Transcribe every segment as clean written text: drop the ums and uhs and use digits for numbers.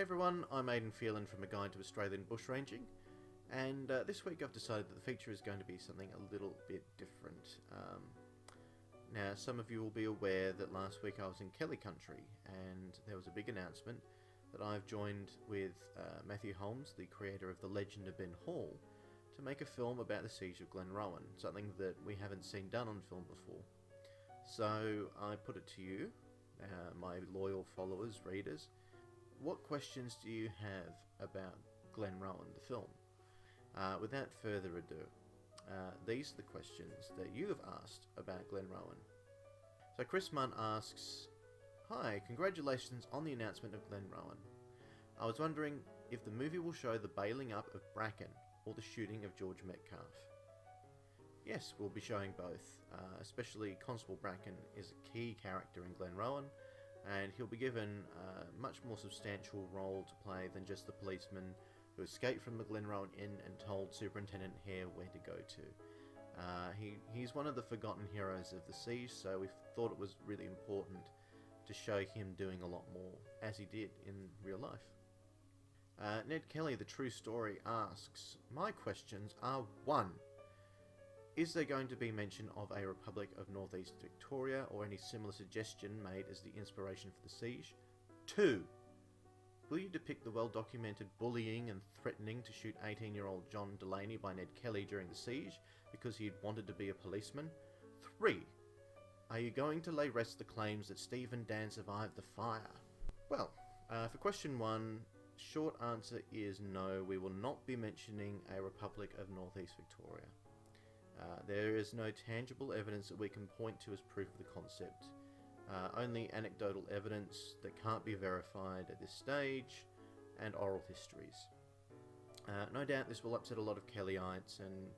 Hey everyone, I'm Aidan Phelan from A Guide to Australian Bushranging, and this week I've decided that the feature is going to be something a little bit different. Now, some of you will be aware that last week I was in Kelly Country, and there was a big announcement that I've joined with Matthew Holmes, the creator of The Legend of Ben Hall, to make a film about the siege of Glenrowan, something that we haven't seen done on film before. So I put it to you, my loyal followers, readers. What questions do you have about Glenrowan, the film? Without further ado, these are the questions that you have asked about Glenrowan. So Chris Munn asks, "Hi, congratulations on the announcement of Glenrowan. I was wondering if the movie will show the bailing up of Bracken or the shooting of George Metcalfe." Yes, we'll be showing both, especially Constable Bracken is a key character in Glenrowan, and he'll be given a much more substantial role to play than just the policeman who escaped from the Glenrowan Inn and told Superintendent Hare where to go to. He's one of the forgotten heroes of the siege, so we thought it was really important to show him doing a lot more, as he did in real life. Ned Kelly, The True Story, asks, "My questions are 1. Is there going to be mention of a Republic of Northeast Victoria or any similar suggestion made as the inspiration for the siege? 2. Will you depict the well-documented bullying and threatening to shoot 18-year-old John Delaney by Ned Kelly during the siege because he had wanted to be a policeman? 3. Are you going to lay rest the claims that Steve and Dan survived the fire?" Well, for question 1, short answer is no, we will not be mentioning a Republic of Northeast Victoria. There is no tangible evidence that we can point to as proof of the concept. Only anecdotal evidence that can't be verified at this stage, and oral histories. No doubt this will upset a lot of Kellyites, and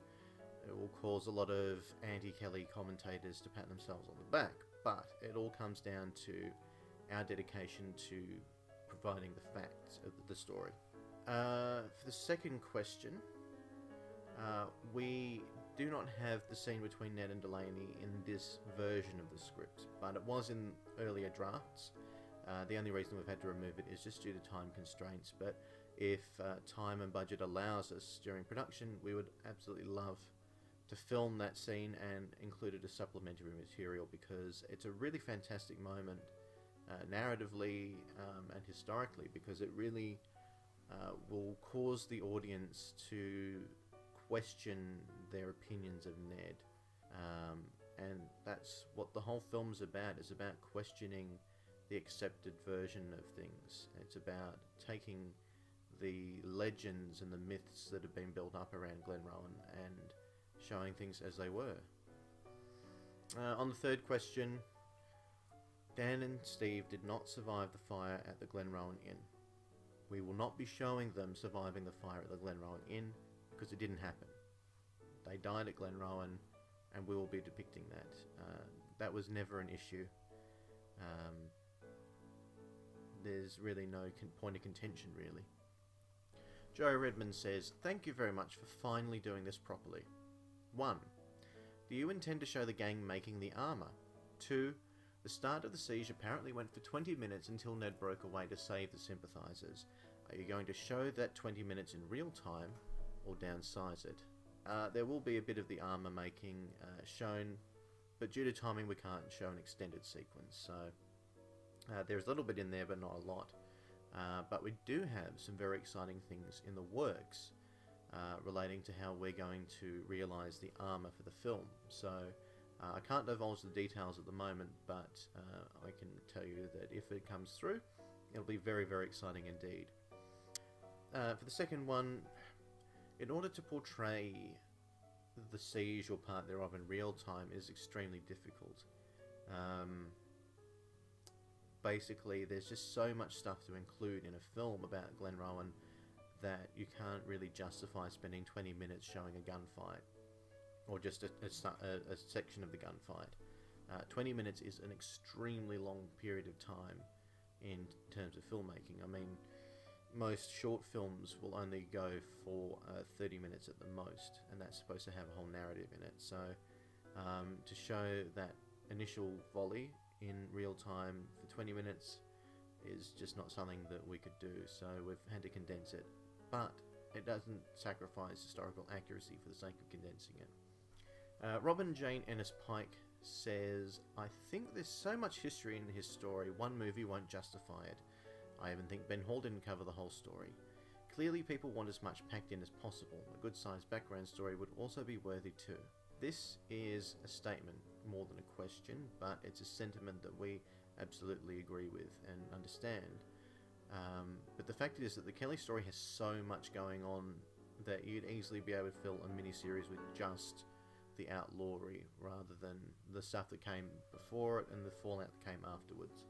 it will cause a lot of anti-Kelly commentators to pat themselves on the back, but it all comes down to our dedication to providing the facts of the story. For the second question, we do not have the scene between Ned and Delaney in this version of the script, but it was in earlier drafts. The only reason we've had to remove it is just due to time constraints, but if time and budget allows us during production, we would absolutely love to film that scene and include it as supplementary material, because it's a really fantastic moment, narratively and historically, because it really will cause the audience to question their opinions of Ned, and that's what the whole film's about. It's about questioning the accepted version of things. It's about taking the legends and the myths that have been built up around Glenrowan and showing things as they were. On the third question, Dan and Steve did not survive the fire at the Glenrowan Inn. We will not be showing them surviving the fire at the Glenrowan Inn, because it didn't happen. They died at Glenrowan, and we will be depicting that. That was never an issue. There's really no point of contention, really. Joe Redman says, "Thank you very much for finally doing this properly. 1. Do you intend to show the gang making the armour? 2. The start of the siege apparently went for 20 minutes until Ned broke away to save the sympathisers. Are you going to show that 20 minutes in real time, or downsize it?" There will be a bit of the armour making shown, but due to timing we can't show an extended sequence, so there's a little bit in there but not a lot. But we do have some very exciting things in the works relating to how we're going to realise the armour for the film, so I can't divulge the details at the moment, but I can tell you that if it comes through, it'll be very, very exciting indeed. For the second one, in order to portray the siege or part thereof in real time is extremely difficult. Basically, there's just so much stuff to include in a film about Glenrowan that you can't really justify spending 20 minutes showing a gunfight, or just a section of the gunfight. 20 minutes is an extremely long period of time in terms of filmmaking. I mean, most short films will only go for 30 minutes at the most, and that's supposed to have a whole narrative in it. So to show that initial volley in real time for 20 minutes is just not something that we could do, so we've had to condense it. But it doesn't sacrifice historical accuracy for the sake of condensing it. Robin Jane Ennis Pike says, I think there's so much history in his story, one movie won't justify it. I even think Ben Hall didn't cover the whole story. Clearly people want as much packed in as possible. A good-sized background story would also be worthy too. This is a statement more than a question, but it's a sentiment that we absolutely agree with and understand. But the fact is that the Kelly story has so much going on that you'd easily be able to fill a mini-series with just the outlawry rather than the stuff that came before it and the fallout that came afterwards.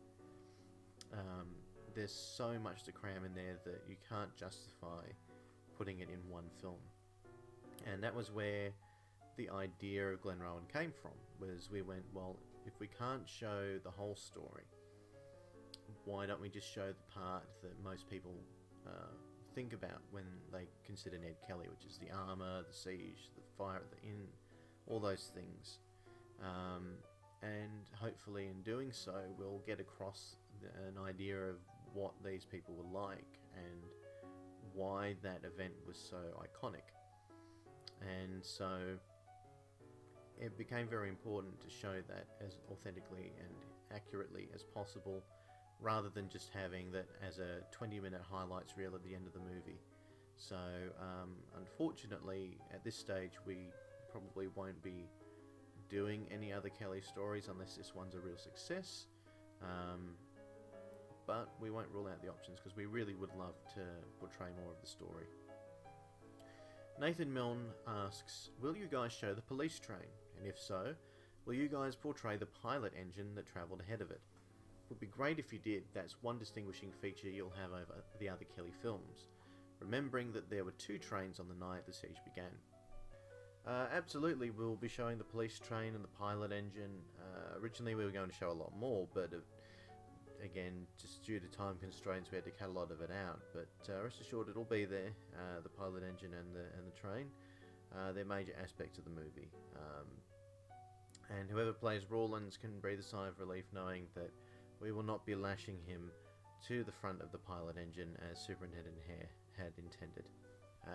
There's so much to cram in there that you can't justify putting it in one film. And that was where the idea of Glenrowan came from, was we went, well, if we can't show the whole story, why don't we just show the part that most people think about when they consider Ned Kelly, which is the armour, the siege, the fire at the inn, all those things. And hopefully in doing so we'll get across an idea of what these people were like and why that event was so iconic. And so it became very important to show that as authentically and accurately as possible, rather than just having that as a 20-minute highlights reel at the end of the movie. So unfortunately at this stage we probably won't be doing any other Kelly stories unless this one's a real success, but we won't rule out the options because we really would love to portray more of the story. Nathan Milne asks, will you guys show the police train? And if so, will you guys portray the pilot engine that travelled ahead of it? Would be great if you did. That's one distinguishing feature you'll have over the other Kelly films, remembering that there were two trains on the night the siege began. Absolutely, we'll be showing the police train and the pilot engine. Originally we were going to show a lot more, but again, just due to time constraints we had to cut a lot of it out. But rest assured it'll be there, the pilot engine and the train. They're major aspects of the movie. And whoever plays Rawlins can breathe a sigh of relief knowing that we will not be lashing him to the front of the pilot engine as Superintendent Hare had intended.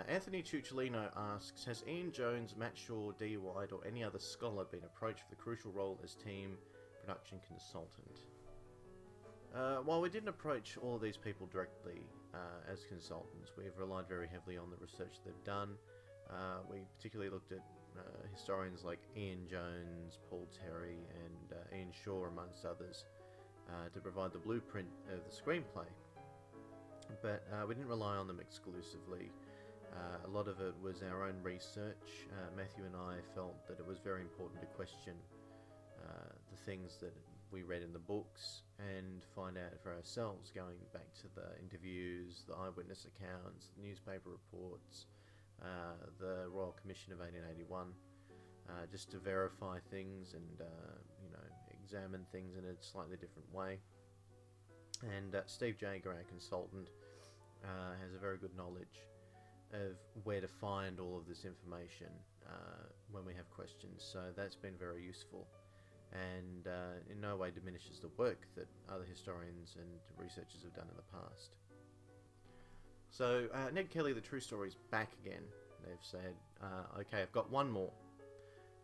Anthony Ciucciolino asks, has Ian Jones, Matt Shaw, Dee White or any other scholar been approached for the crucial role as team production consultant? While we didn't approach all of these people directly as consultants, we've relied very heavily on the research they've done. We particularly looked at historians like Ian Jones, Paul Terry and Ian Shaw amongst others to provide the blueprint of the screenplay. But we didn't rely on them exclusively. A lot of it was our own research. Matthew and I felt that it was very important to question the things that we read in the books and find out for ourselves, going back to the interviews, the eyewitness accounts, the newspaper reports, the Royal Commission of 1881, just to verify things and examine things in a slightly different way. And Steve Jager, our consultant, has a very good knowledge of where to find all of this information when we have questions, so that's been very useful and in no way diminishes the work that other historians and researchers have done in the past. So Ned Kelly, the true story, is back again. They've said, okay, I've got one more.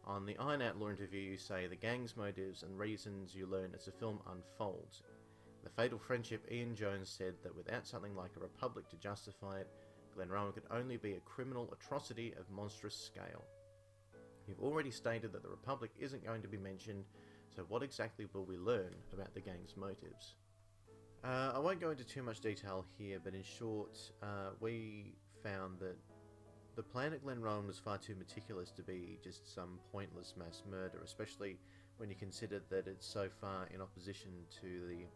On the Iron Outlaw interview you say the gang's motives and reasons you learn as the film unfolds. The Fatal Friendship, Ian Jones said that without something like a republic to justify it, Glenrowan could only be a criminal atrocity of monstrous scale. You've already stated that the Republic isn't going to be mentioned, so what exactly will we learn about the gang's motives? I won't go into too much detail here, but in short, we found that the plan at Glenrowan was far too meticulous to be just some pointless mass murder, especially when you consider that it's so far in opposition to the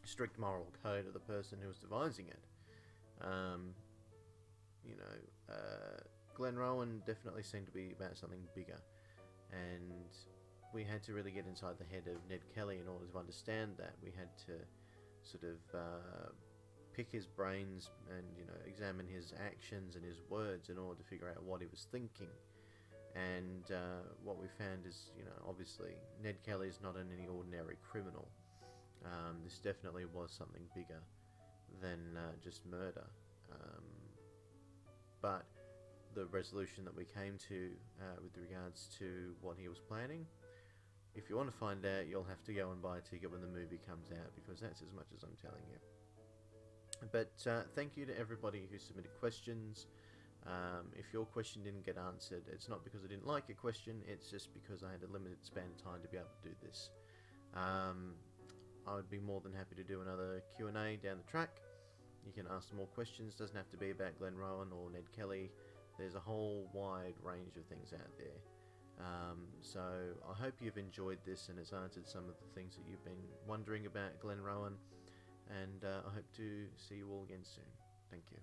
strict moral code of the person who was devising it. Glenrowan definitely seemed to be about something bigger, and we had to really get inside the head of Ned Kelly in order to understand that. We had to sort of pick his brains and examine his actions and his words in order to figure out what he was thinking. And what we found is, obviously Ned Kelly is not any ordinary criminal. This definitely was something bigger than just murder. But the resolution that we came to with regards to what he was planning, if you want to find out, you'll have to go and buy a ticket when the movie comes out, because that's as much as I'm telling you. But thank you to everybody who submitted questions. If your question didn't get answered, it's not because I didn't like your question, it's just because I had a limited span of time to be able to do this. I would be more than happy to do another Q&A down the track. You can ask more questions, doesn't have to be about Glenrowan or Ned Kelly. There's a whole wide range of things out there. So I hope you've enjoyed this and it's answered some of the things that you've been wondering about Glenrowan. And I hope to see you all again soon. Thank you.